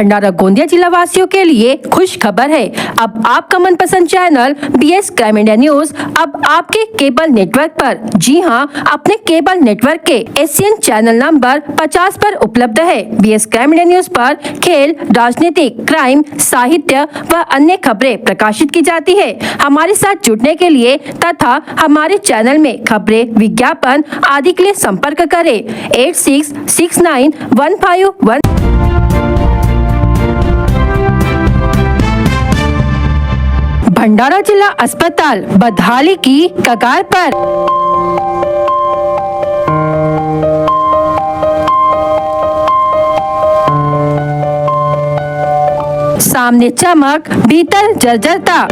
भंडारा गोंदिया जिला वासियों के लिए खुश खबर है। अब आपका मनपसंद channel BS crime India news अब आपके केबल नेटवर्क पर, जी हां, अपने केबल नेटवर्क के ACN चैनल नंबर 50 पर उपलब्ध है। BS क्राइम इंडिया न्यूज पर खेल, राजनीतिक, क्राइम, साहित्य व अन्य खबरें प्रकाशित की जाती है। हमारे साथ जुड़ने के लिए तथा हमारे चैनल में खबरें, विज्ञापन आदि के लिए संपर्क करें 86691551। भंडारा जिला अस्पताल बदहाली की कगार पर। सामने चमक, भीतर जर्जरता।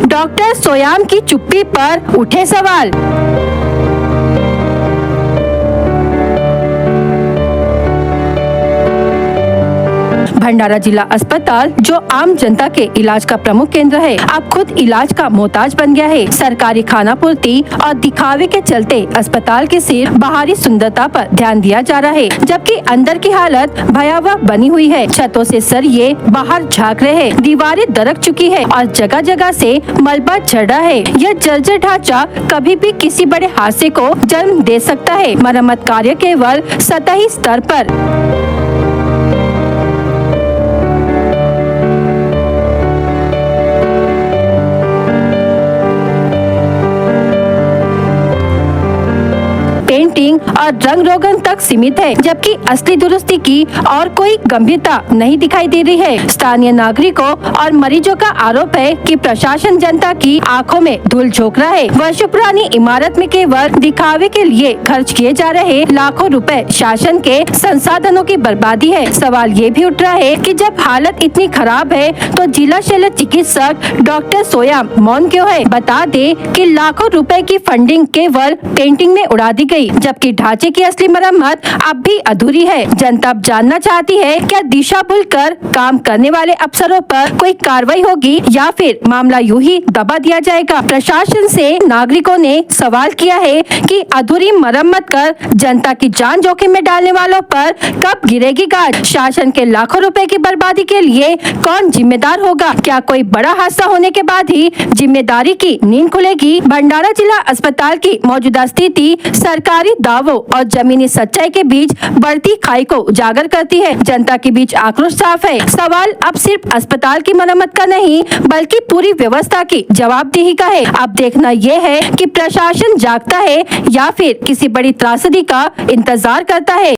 डॉक्टर सोयाम की चुप्पी पर उठे सवाल। भंडारा जिला अस्पताल जो आम जनता के इलाज का प्रमुख केंद्र है, अब खुद इलाज का मोहताज बन गया है। सरकारी खाना पूर्ति और दिखावे के चलते अस्पताल के सिर्फ बाहरी सुंदरता पर ध्यान दिया जा रहा है, जबकि अंदर की हालत भयावह बनी हुई है। छतों से सरिये बाहर झांक रहे हैं, दीवारें दरक चुकी है और जगह जगह से मलबा झड़ रहा है। यह जर्जर ढांचा कभी भी किसी बड़े हादसे को जन्म दे सकता है। मरम्मत कार्य केवल सतही स्तर पर। पेंटिंग और रंग रोगन तक सीमित है, जबकि असली दुरुस्ती की और कोई गंभीरता नहीं दिखाई दे रही है। स्थानीय नागरिकों और मरीजों का आरोप है कि प्रशासन जनता की आंखों में धूल झोंक रहा है। वर्षों पुरानी इमारत में केवल दिखावे के लिए खर्च किए जा रहे लाखों रुपए शासन के संसाधनों की बर्बादी है। सवाल ये भी उठ रहा है कि जब हालत इतनी खराब है तो जिला शल्य चिकित्सक डॉक्टर सोयाम मौन क्यों है? बता दे कि लाखों रुपए की फंडिंग केवल पेंटिंग में उड़ा दी गई, जबकि ढांचे की असली मरम्मत अब भी अधूरी है। जनता अब जानना चाहती है क्या दिशा भूलकर काम करने वाले अफसरों पर कोई कार्रवाई होगी या फिर मामला यूं ही दबा दिया जाएगा। प्रशासन से नागरिकों ने सवाल किया है कि अधूरी मरम्मत कर जनता की जान जोखिम में डालने वालों पर कब गिरेगी गाज? शासन के लाखों रुपए की बर्बादी के लिए कौन जिम्मेदार होगा? क्या कोई बड़ा हादसा होने के बाद ही जिम्मेदारी की नींद खुलेगी? भंडारा जिला अस्पताल की मौजूदा स्थिति सरकारी दावों और जमीनी सच्चाई के बीच बढ़ती खाई को उजागर करती है। जनता के बीच आक्रोश साफ है। सवाल अब सिर्फ अस्पताल की मरम्मत का नहीं, बल्कि पूरी व्यवस्था की जवाबदेही का है। अब देखना यह है कि प्रशासन जागता है या फिर किसी बड़ी त्रासदी का इंतजार करता है।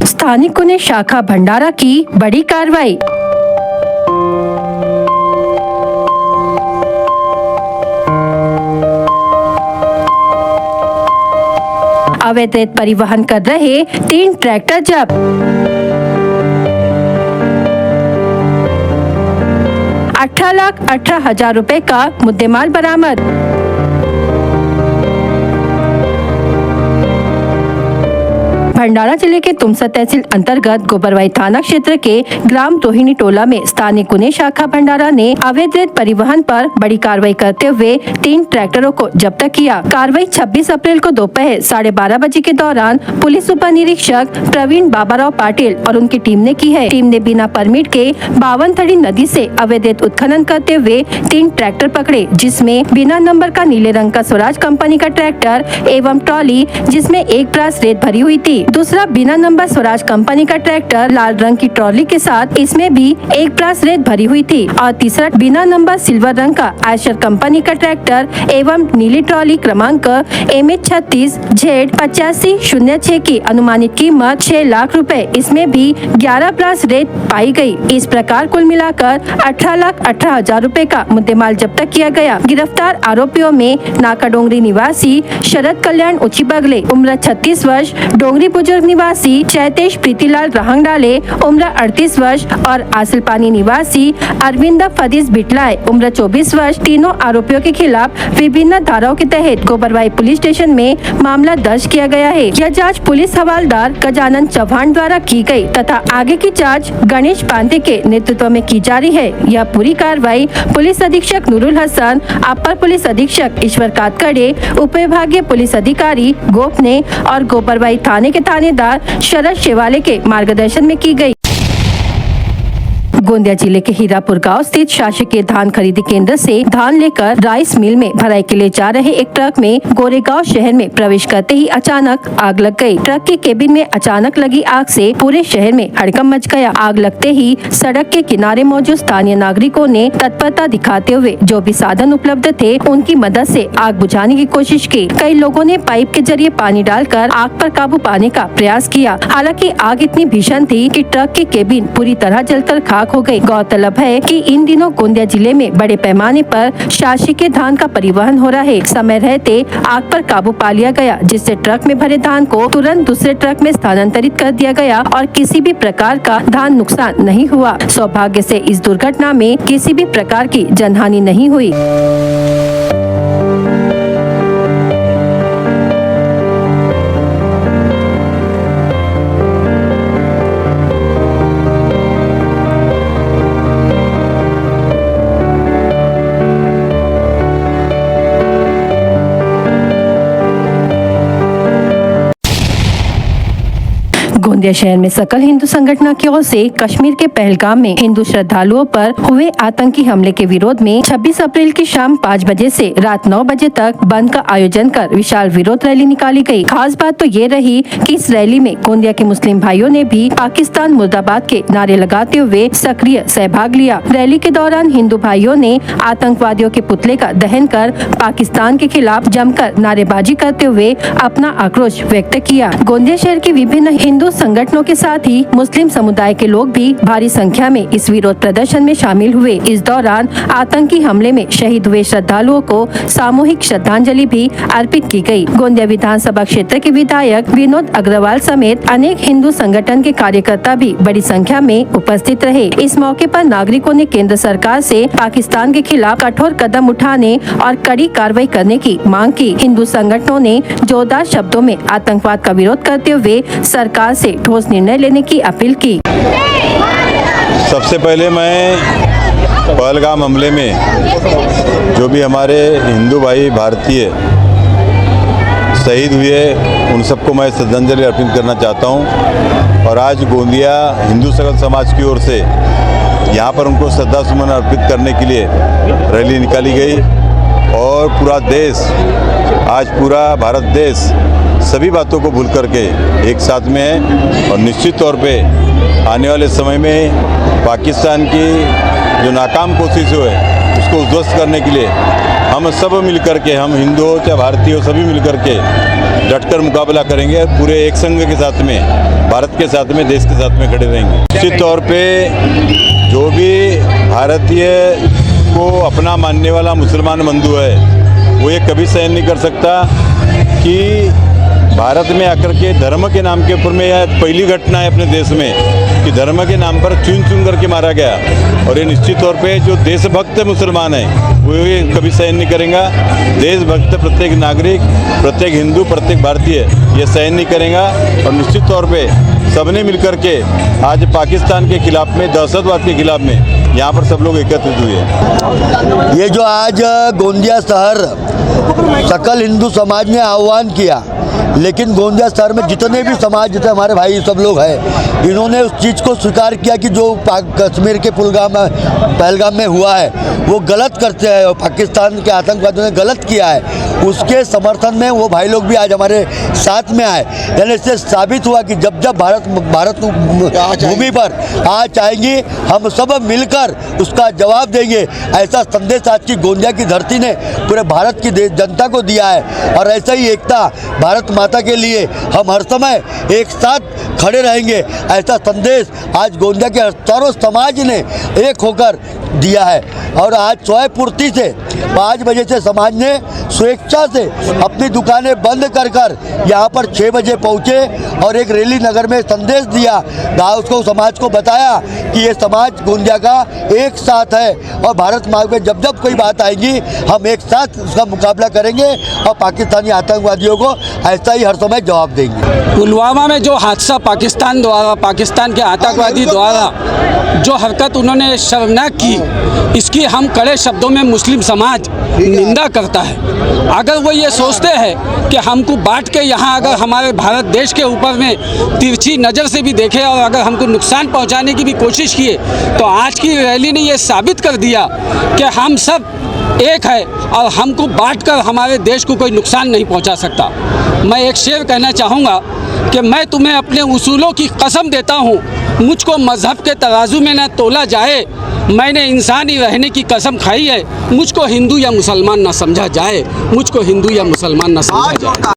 स्थानिकों ने शाखा भंडारा की बड़ी कार्रवाई। अवैध रेत परिवहन कर रहे 3 ट्रैक्टर जब्त। 18,18,000 रुपए का मुद्देमाल बरामद। भंडारा जिले के तुमसा तहसील अंतर्गत गोबरवाई थाना क्षेत्र के ग्राम रोहिणी टोला में स्थानीय गुने शाखा भंडारा ने अवैध रेत परिवहन पर बड़ी कार्रवाई करते हुए 3 ट्रैक्टरों को जब्त किया। कार्रवाई 26 अप्रैल को दोपहर 12:30 बजे के दौरान पुलिस उप निरीक्षक प्रवीण बाबाराव पाटिल और उनकी टीम ने की है। टीम ने बिना परमिट के 52 नदी से अवैध रेत उत्खनन करते हुए 3 ट्रैक्टर पकड़े, जिसमें बिना नंबर का नीले रंग का स्वराज कंपनी का ट्रैक्टर एवं ट्रॉली जिसमें 1 ब्रास रेत भरी हुई थी। दूसरा बिना नंबर स्वराज कंपनी का ट्रैक्टर लाल रंग की ट्रॉली के साथ, इसमें भी 1 ब्रास रेत भरी हुई थी। और तीसरा बिना नंबर सिल्वर रंग का आयशर कंपनी का ट्रैक्टर एवं नीली ट्रॉली क्रमांक MH36Z8506 की अनुमानित कीमत 6 लाख रुपए, इसमें भी 11 ब्रास रेत पाई गई। इस प्रकार कुल मिलाकर 18,18,000 रुपए का मुद्देमाल जब्त किया गया। गिरफ्तार आरोपियों में नाका डोंगरी निवासी शरद कल्याण उची बगले, उम्र 36 वर्ष, डोंगरी बुजुर्ग निवासी चैतेश प्रीतिलाल रहंगडाले उम्र 38 वर्ष और आसिलपानी निवासी अरविंद फदीस बिटलाय उम्र 24 वर्ष, तीनों आरोपियों के खिलाफ विभिन्न धाराओं के तहत गोबरवाही पुलिस स्टेशन में मामला दर्ज किया गया है। यह जांच पुलिस हवालदार गजानन चौहान द्वारा की गई तथा आगे की जांच गणेश पांडे के नेतृत्व में की जा रही है। यह पूरी कार्रवाई पुलिस अधीक्षक नूरुल हसन, अपर पुलिस अधीक्षक ईश्वर कातकड़े, उप विभागीय पुलिस अधिकारी गोपने और गोबरवाही थाने के थानेदार शरद शेवाले के मार्गदर्शन में की गई। गोंदिया जिले के हीरापुर गांव स्थित शासकीय धान खरीदी केंद्र से धान लेकर राइस मिल में भराई के लिए जा रहे एक ट्रक में गोरेगांव शहर में प्रवेश करते ही अचानक आग लग गई। ट्रक के केबिन में अचानक लगी आग से पूरे शहर में हड़कंप मच गया। आग लगते ही सड़क के किनारे मौजूद स्थानीय नागरिकों ने तत्परता दिखाते हुए जो भी साधन उपलब्ध थे उनकी मदद से आग बुझाने की कोशिश की। कई लोगों ने पाइप के जरिए पानी डालकर आग पर काबू पाने का प्रयास किया। हालांकि आग इतनी भीषण थी कि ट्रक की केबिन पूरी तरह जलकर खाक हो गई। गौरतलब है कि इन दिनों गोंदिया जिले में बड़े पैमाने पर शासकीय धान का परिवहन हो रहा है। समय रहते आग पर काबू पा लिया गया, जिससे ट्रक में भरे धान को तुरंत दूसरे ट्रक में स्थानांतरित कर दिया गया और किसी भी प्रकार का धान नुकसान नहीं हुआ। सौभाग्य से इस दुर्घटना में किसी भी प्रकार की जनहानि नहीं हुई। गोंदिया शहर में सकल हिंदू संगठन की ओर से कश्मीर के पहलगाम में हिंदू श्रद्धालुओं पर हुए आतंकी हमले के विरोध में 26 अप्रैल की शाम 5 बजे से रात 9 बजे तक बंद का आयोजन कर विशाल विरोध रैली निकाली गई। खास बात तो ये रही कि इस रैली में गोंदिया के मुस्लिम भाइयों ने भी पाकिस्तान मुर्दाबाद के नारे लगाते हुए सक्रिय सहभाग लिया। रैली के दौरान हिंदू भाइयों ने आतंकवादियों के पुतले का दहन कर पाकिस्तान के खिलाफ जमकर नारेबाजी करते हुए अपना आक्रोश व्यक्त किया। गोंदिया शहर की विभिन्न हिंदू संगठनों के साथ ही मुस्लिम समुदाय के लोग भी भारी संख्या में इस विरोध प्रदर्शन में शामिल हुए। इस दौरान आतंकी हमले में शहीद हुए श्रद्धालुओं को सामूहिक श्रद्धांजलि भी अर्पित की गई। गोंदिया विधानसभा क्षेत्र के विधायक विनोद अग्रवाल समेत अनेक हिंदू संगठन के कार्यकर्ता भी बड़ी संख्या में उपस्थित रहे। इस मौके पर नागरिकों ने केंद्र सरकार से पाकिस्तान के खिलाफ कठोर कदम उठाने और कड़ी कार्रवाई करने की मांग की। हिंदू संगठनों ने जोरदार शब्दों में आतंकवाद का विरोध करते हुए सरकार से ठोस निर्णय लेने की अपील की। सबसे पहले मैं पहलगाम हमले में जो भी हमारे हिंदू भाई भारतीय शहीद हुए उन सबको मैं श्रद्धांजलि अर्पित करना चाहता हूं। और आज गोंदिया हिंदू सकल समाज की ओर से यहां पर उनको श्रद्धा सुमन अर्पित करने के लिए रैली निकाली गई और पूरा देश, आज पूरा भारत देश सभी बातों को भूल करके एक साथ में है। और निश्चित तौर पे आने वाले समय में पाकिस्तान की जो नाकाम कोशिश है उसको उध्वस्त करने के लिए हम सब मिल करके, हम हिंदू हो चाहे भारतीय हो, सभी मिल करके डटकर मुकाबला करेंगे। पूरे एक संघ के साथ में, भारत के साथ में, देश के साथ में खड़े रहेंगे। निश्चित तौर पे जो भी भारतीय को अपना मानने वाला मुसलमान बंधु है वो ये कभी सहन नहीं कर सकता कि भारत में आकर के धर्म के नाम के ऊपर में यह पहली घटना है अपने देश में कि धर्म के नाम पर चुन करके मारा गया। और ये निश्चित तौर पे जो देशभक्त मुसलमान है वो ये कभी सहन नहीं करेगा। देशभक्त प्रत्येक नागरिक, प्रत्येक हिंदू, प्रत्येक भारतीय ये सहन नहीं करेगा। और निश्चित तौर पे सबने मिलकर के आज पाकिस्तान के खिलाफ में, दहशतवाद के खिलाफ में यहाँ पर सब लोग एकत्रित हुए। ये जो आज गोंदिया शहर सकल हिंदू समाज ने आह्वान किया, लेकिन गोंदिया शहर में जितने भी समाज, जितने हमारे भाई सब लोग हैं, इन्होंने उस चीज़ को स्वीकार किया कि जो कश्मीर के पहलगाम में हुआ है वो गलत करते हैं और पाकिस्तान के आतंकवादियों ने गलत किया है। उसके समर्थन में वो भाई लोग भी आज हमारे साथ में आए। यानी इससे साबित हुआ कि जब जब भारत भूमि पर आज आएंगी हम सब मिलकर उसका जवाब देंगे। ऐसा संदेश आज की गोंदिया की धरती ने पूरे भारत की जनता को दिया है। और ऐसा ही एकता भारत माता के लिए हम हर समय एक साथ खड़े रहेंगे, ऐसा संदेश आज गोंदिया के चारों समाज ने एक होकर दिया है। और आज स्वयं पूर्ति से 5 बजे से समाज ने स्वेच्छा से अपनी दुकानें बंद कर यहाँ पर 6 बजे पहुँचे और एक रैली नगर में संदेश दिया, गाँव को समाज को बताया कि ये समाज गोंदिया का एक साथ है और भारत मार्ग में जब जब कोई बात आएगी हम एक साथ उसका मुकाबला करेंगे और पाकिस्तानी आतंकवादियों को ऐसा ही हर समय जवाब देंगे। पुलवामा में जो हादसा पाकिस्तान के आतंकवादी द्वारा जो हरकत उन्होंने शर्मनाक की, इसकी हम कड़े शब्दों में मुस्लिम समाज निंदा करता है। अगर वो ये सोचते हैं कि हमको बांट के यहाँ अगर हमारे भारत देश के ऊपर में तिरछी नज़र से भी देखे और अगर हमको नुकसान पहुँचाने की भी कोशिश किए, तो आज की रैली ने ये साबित कर दिया कि हम सब एक है और हमको बांटकर हमारे देश को कोई नुकसान नहीं पहुंचा सकता। मैं एक शेर कहना चाहूँगा कि मैं तुम्हें अपने उसूलों की कसम देता हूँ, मुझको मज़हब के तराजू में न तोला जाए, मैंने इंसानी रहने की कसम खाई है, मुझको हिंदू या मुसलमान ना समझा जाए, मुझको हिंदू या मुसलमान ना समझा जाए।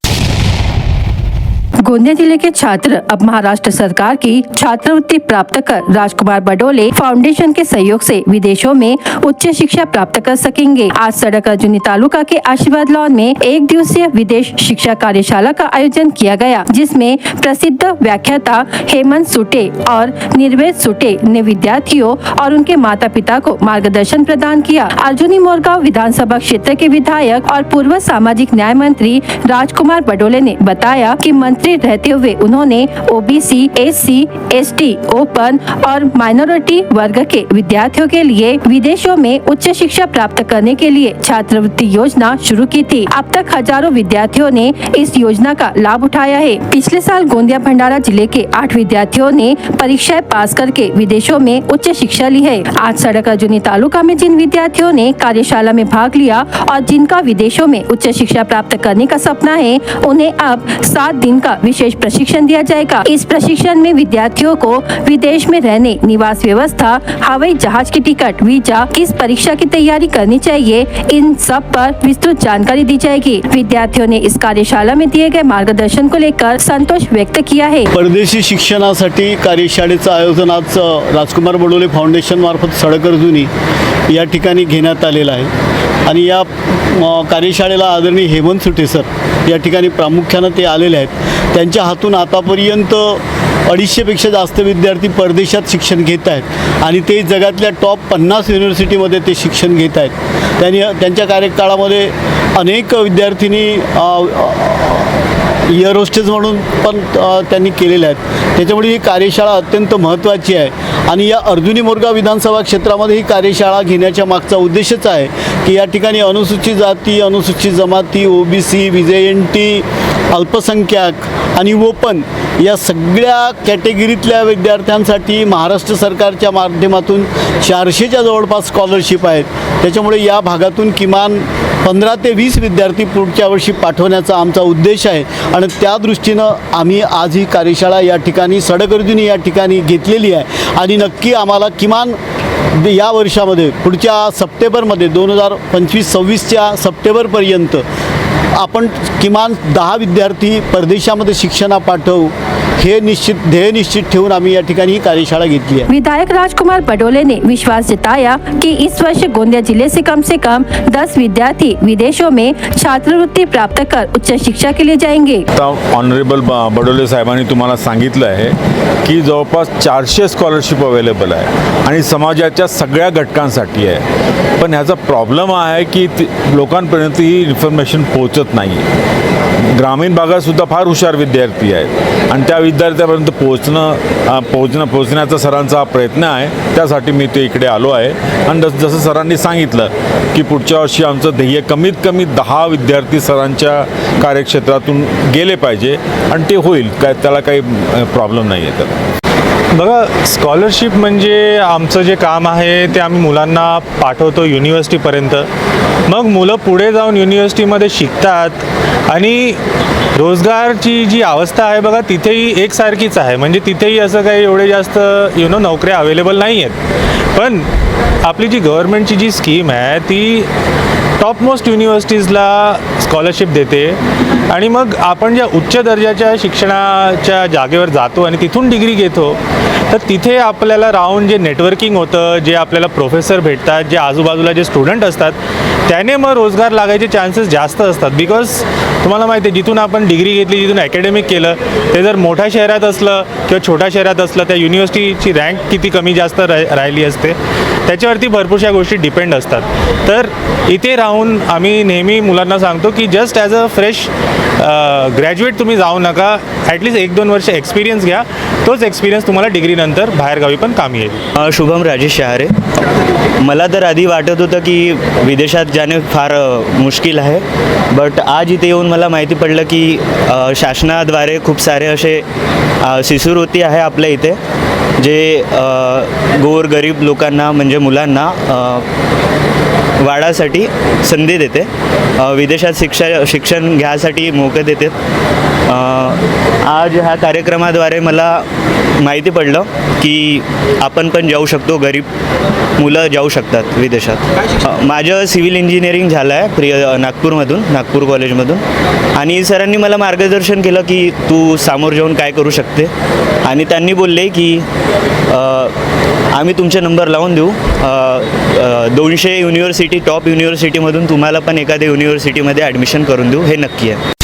गोंदिया जिले के छात्र अब महाराष्ट्र सरकार की छात्रवृत्ति प्राप्त कर राजकुमार बडोले फाउंडेशन के सहयोग से विदेशों में उच्च शिक्षा प्राप्त कर सकेंगे। आज सड़क अर्जुनी तालुका के आशीर्वाद लॉन में 1 दिवसीय विदेश शिक्षा कार्यशाला का आयोजन किया गया, जिसमें प्रसिद्ध व्याख्याता हेमंत सुटे और निर्वेद सुटे ने विद्यार्थियों और उनके माता पिता को मार्गदर्शन प्रदान किया। अर्जुनी मोरगांव विधानसभा क्षेत्र के विधायक और पूर्व सामाजिक न्याय मंत्री राजकुमार बडोले ने बताया कि मंत्री रहते हुए उन्होंने ओबीसी, एससी, एसटी, ओपन और माइनॉरिटी वर्ग के विद्यार्थियों के लिए विदेशों में उच्च शिक्षा प्राप्त करने के लिए छात्रवृत्ति योजना शुरू की थी। अब तक हजारों विद्यार्थियों ने इस योजना का लाभ उठाया है। पिछले साल गोंदिया भंडारा जिले के 8 विद्यार्थियों ने परीक्षाएं पास करके विदेशों में उच्च शिक्षा ली है। आज सड़क अर्जुनी तालुका में जिन विद्यार्थियों ने कार्यशाला में भाग लिया और जिनका विदेशों में उच्च शिक्षा प्राप्त करने का सपना है, उन्हें अब 7 दिन का विशेष प्रशिक्षण दिया जाएगा। इस प्रशिक्षण में विद्यार्थियों को विदेश में रहने, निवास व्यवस्था, हवाई जहाज की टिकट, वीजा, किस परीक्षा की तैयारी करनी चाहिए, इन सब पर विस्तृत जानकारी दी जाएगी। विद्यार्थियों ने इस कार्यशाला में दिए गए मार्गदर्शन को लेकर संतोष व्यक्त किया है। परदेशी शिक्षणासाठी कार्यशाळेचं आयोजन आज राजकुमार बडोले फाउंडेशन मार्फत सडक अर्जुनी या ठिकाणी घेण्यात आलेलं आहे आणि या कार्यशाळेला आदरणीय हेमंत सुटे सर या ठिकाणी प्रामुख्याने ते आलेले आहेत। त्यांच्या हातून आतापर्यंत 250पेक्षा जास्त विद्यार्थी परदेशात शिक्षण घेत आहेत आणि ते जगातल्या टॉप 50 युनिव्हर्सिटीमध्ये ते शिक्षण घेत आहेत। त्यांच्या कार्यकाळामध्ये अनेक विद्यार्थिनी एअर होस्टेस म्हणून पण त्यांनी केलेले आहेत। त्याच्यामुळे ही कार्यशाळा अत्यंत महत्त्वाची आहे आणि या अर्जुनी मोरगाव विधानसभा क्षेत्रामध्ये ही कार्यशाळा घेण्याच्या मागचा उद्देशच आहे की या ठिकाणी अनुसूचित जाती, अनुसूचित जमाती, ओबीसी, VJNT, अल्पसंख्याक आणि ओपन या सगळ्या कॅटेगरीतल्या विद्यार्थ्यांसाठी महाराष्ट्र सरकारच्या माध्यमातून 400च्या जवळपास स्कॉलरशिप आहेत। त्याच्यामुळे या भागातून किमान 15 ते 20 विद्यार्थी पुढच्या वर्षी पाठवण्याचा आमचा उद्देश आहे आणि त्या दृष्टीनं आम्ही आज ही कार्यशाळा या ठिकाणी सडक अर्जुनी या ठिकाणी घेतलेली आहे आणि नक्की आम्हाला किमान या वर्षामध्ये पुढच्या सप्टेंबरमध्ये 2025-26च्या सप्टेंबरपर्यंत आपण किमान 10 विद्यार्थी परदेशामध्ये शिक्षणा पाठवू हे ध्येय निश्चित ठेवून आम्ही या ठिकाणी ही कार्यशाला घेतली है। विधायक राजकुमार बडोले ने विश्वास जताया कि इस वर्ष गोंदिया जिले से कम 10 विद्यार्थी विदेशों में छात्रवृत्ती प्राप्त कर उच्च शिक्षा के लिए जाएंगे। ऑनरेबल बडोले साहेबांनी तुम्हाला सांगितलं आहे की जवळपास 400 स्कॉलरशिप अवेलेबल आहे आणि समाजाच्या सगळ्या घटकांसाठी आहे, पण ह्याचा प्रॉब्लेम आहे की लोकांपर्यंत ही इन्फॉर्मेशन पोहोचत नाही। ग्रामीण भागात सुद्धा फार हुशार विद्यार्थी आहेत आणि त्या विद्यार्थ्यापर्यंत पोहोचण्याचा सरांचा हा प्रयत्न आहे। त्यासाठी मी ते इकडे आलो आहे आणि जसं सरांनी सांगितलं की पुढच्या वर्षी आमचं ध्येय कमीत कमी 10 विद्यार्थी सरांच्या कार्यक्षेत्रातून गेले पाहिजे आणि ते होईल, काय त्याला काही प्रॉब्लेम नाही आहे। तर बघा, स्कॉलरशिप म्हणजे आमचं जे काम आहे ते आम्ही मुलांना पाठवतो युनिव्हर्सिटीपर्यंत, मग मुलं पुढे जाऊन युनिव्हर्सिटीमध्ये शिकतात आणि रोजगारची जी अवस्था आहे बघा तिथेही एकसारखीच आहे, म्हणजे तिथेही असं काही एवढे जास्त नोकऱ्या अवेलेबल नाही आहेत। पण आपली जी गव्हर्नमेंटची जी स्कीम आहे ती टॉप मोस्ट युनिव्हर्सिटीजला स्कॉलरशिप देते आणि मग आपण ज्या उच्च दर्जाच्या शिक्षणाच्या जागेवर जातो आणि तिथून डिग्री घेतो तर तिथे आपल्याला राहून जे नेटवर्किंग होतं, जे आपल्याला प्रोफेसर भेटतात, जे आजूबाजूला जे स्टुडंट असतात त्याने मग रोजगार लागायचे चान्सेस जास्त असतात. बिकॉज तुम्हाला माहिती आहे जिथून आपण डिग्री घेतली, जिथून ॲकॅडमिक केलं ते जर मोठ्या शहरात असलं किंवा छोट्या शहरात असलं त्या युनिव्हर्सिटीची रँक किती कमी जास्त राहिली असते त्याच्यावरती भरपूरशा गोष्टी डिपेंड असतात. तर इथे राहून आम्ही नेहमी मुलांना सांगतो की just as a fresh graduate तुम्ही जाऊ नका, ॲटलिस्ट 1-2 वर्ष एक्सपिरियन्स घ्या. तोच एक्सपिरियन्स तुम्हाला डिग्रीनंतर बाहेरगावी पण कामी येईल. शुभम राजेश शहारे. मला तर आधी वाटत होतं की विदेशात जाणे फार मुश्किल आहे, बट आज इथे येऊन मला माहिती पडलं की शासनाद्वारे खूप सारे असे शिष्यवृत्ती आहे आपल्या इथे जे गोरगरीब लोकांना म्हणजे मुलांना वाढासाठी संधी देते, विदेशात शिक्षण घ्यासाठी मोके देते. आज ह्या कार्यक्रमाद्वारे मला माहिती पडलं की आपण पण जाऊ शकतो, गरीब मुलं जाऊ शकतात विदेशात. माझं सिव्हिल इंजिनिअरिंग झालं आहे नागपूरमधून, नागपूर कॉलेजमधून, आणि सरांनी मला मार्गदर्शन केलं की तू सामोर जाऊन काय करू शकते, आणि त्यांनी बोलले की आम्ही तुमचे नंबर लावून देऊ, 200 युनिव्हर्सिटी टॉप युनिव्हर्सिटीमधून तुम्हाला पण एखाद्या युनिव्हर्सिटीमध्ये ॲडमिशन करून देऊ, हे नक्की आहे.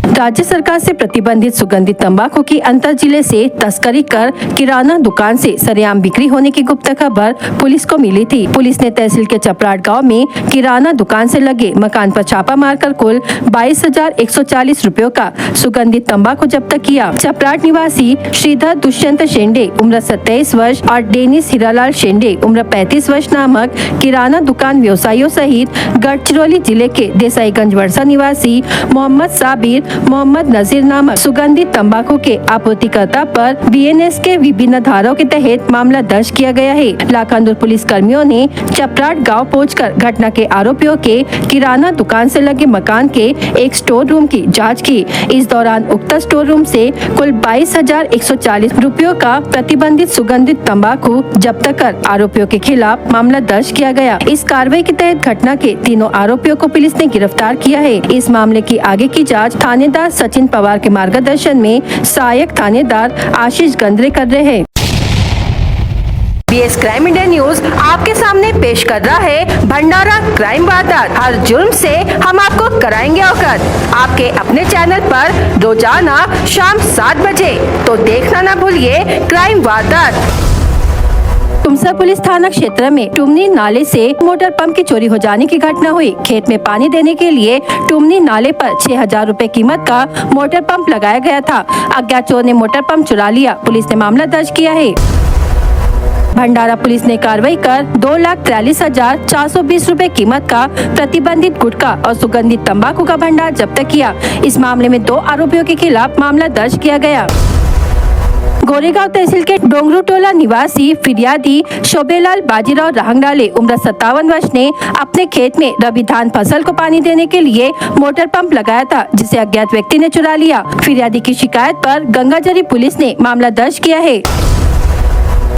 राज्य सरकार से प्रतिबंधित सुगंधित तंबाकू की अंतर जिले से तस्करी कर किराना दुकान से सरेआम बिक्री होने की गुप्त खबर पुलिस को मिली थी. पुलिस ने तहसील के चपराट गांव में किराना दुकान से लगे मकान पर छापा मारकर कुल 22,140 रुपयों का सुगंधित तंबाकू जब्त किया. चपराट निवासी श्रीधर दुष्यंत शेंडे उम्र 27 वर्ष और डेनिस हीरालाल शेंडे उम्र 35 वर्ष नामक किराना दुकान व्यवसायियों सहित गढ़चिरौली जिले के देसाईगंज वर्षा निवासी मोहम्मद साबिर, मोहम्मद नजीर नामक सुगंधित तंबाकू के आपूर्तिकर्ता पर बीएनएस के विभिन्न धाराओं के तहत मामला दर्ज किया गया है. लाखांदूर पुलिस कर्मियों ने चपराट गांव पहुंचकर घटना के आरोपियों के किराना दुकान से लगे मकान के एक स्टोर रूम की जांच की. इस दौरान उक्त स्टोर रूम से कुल 22,140 रुपयों का प्रतिबंधित सुगंधित तंबाकू जब्त कर आरोपियों के खिलाफ मामला दर्ज किया गया. इस कार्रवाई के तहत घटना के तीनों आरोपियों को पुलिस ने गिरफ्तार किया है. इस मामले की आगे की जाँच थानेदार सचिन पवार के मार्गदर्शन में सहायक थानेदार आशीष गंद्रे कर रहे हैं. बीएस क्राइम इंडिया न्यूज आपके सामने पेश कर रहा है भंडारा क्राइम वारदात. हर जुर्म से हम आपको कराएंगे अवगत. आपके अपने चैनल पर रोजाना शाम 7 बजे, तो देखना ना भूलिए क्राइम वारदात. तुमसा पुलिस थाना क्षेत्र में टुमनी नाले से मोटर पंप की चोरी हो जाने की घटना हुई. खेत में पानी देने के लिए टुमनी नाले पर 6,000 रुपए कीमत का मोटर पंप लगाया गया था. अज्ञात चोर ने मोटर पंप चुरा लिया. पुलिस ने मामला दर्ज किया है. भंडारा पुलिस ने कार्रवाई कर 2,43,420 रुपए कीमत का प्रतिबंधित गुटखा और सुगंधित तंबाकू का भंडार जब्त किया. इस मामले में 2 आरोपियों के खिलाफ मामला दर्ज किया गया. गोरेगांव तहसील के डोंगरू टोला निवासी फिरियादी शोभेलाल बाजीराव रहंगडाले उम्र 57 वर्ष ने अपने खेत में रबी धान फसल को पानी देने के लिए मोटर पंप लगाया था, जिसे अज्ञात व्यक्ति ने चुरा लिया. फिरियादी की शिकायत पर गंगाजरी पुलिस ने मामला दर्ज किया है.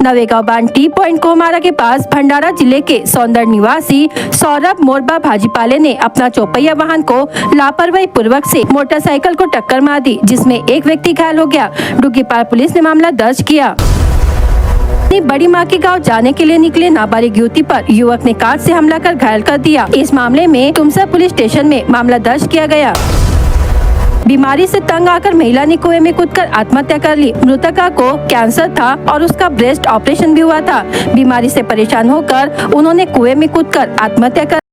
नवेगांव बांध टी पॉइंट कोहमारा के पास भंडारा जिले के सौंदर निवासी सौरभ मोरबा भाजीपाले ने अपना चौपहिया वाहन को लापरवाही पूर्वक से मोटरसाइकिल को टक्कर मार दी, जिसमें एक व्यक्ति घायल हो गया. डुग्गीपार पुलिस ने मामला दर्ज किया. बड़ी माँ के गाँव जाने के लिए निकले नाबालिग युवती पर युवक ने कार से हमला कर घायल कर दिया. इस मामले में तुमसा पुलिस स्टेशन में मामला दर्ज किया गया. बीमारी से तंग आकर महिला ने कुएं में कूदकर आत्महत्या कर ली. मृतका को कैंसर था और उसका ब्रेस्ट ऑपरेशन भी हुआ था. बीमारी से परेशान होकर उन्होंने कुएं में कूदकर आत्महत्या कर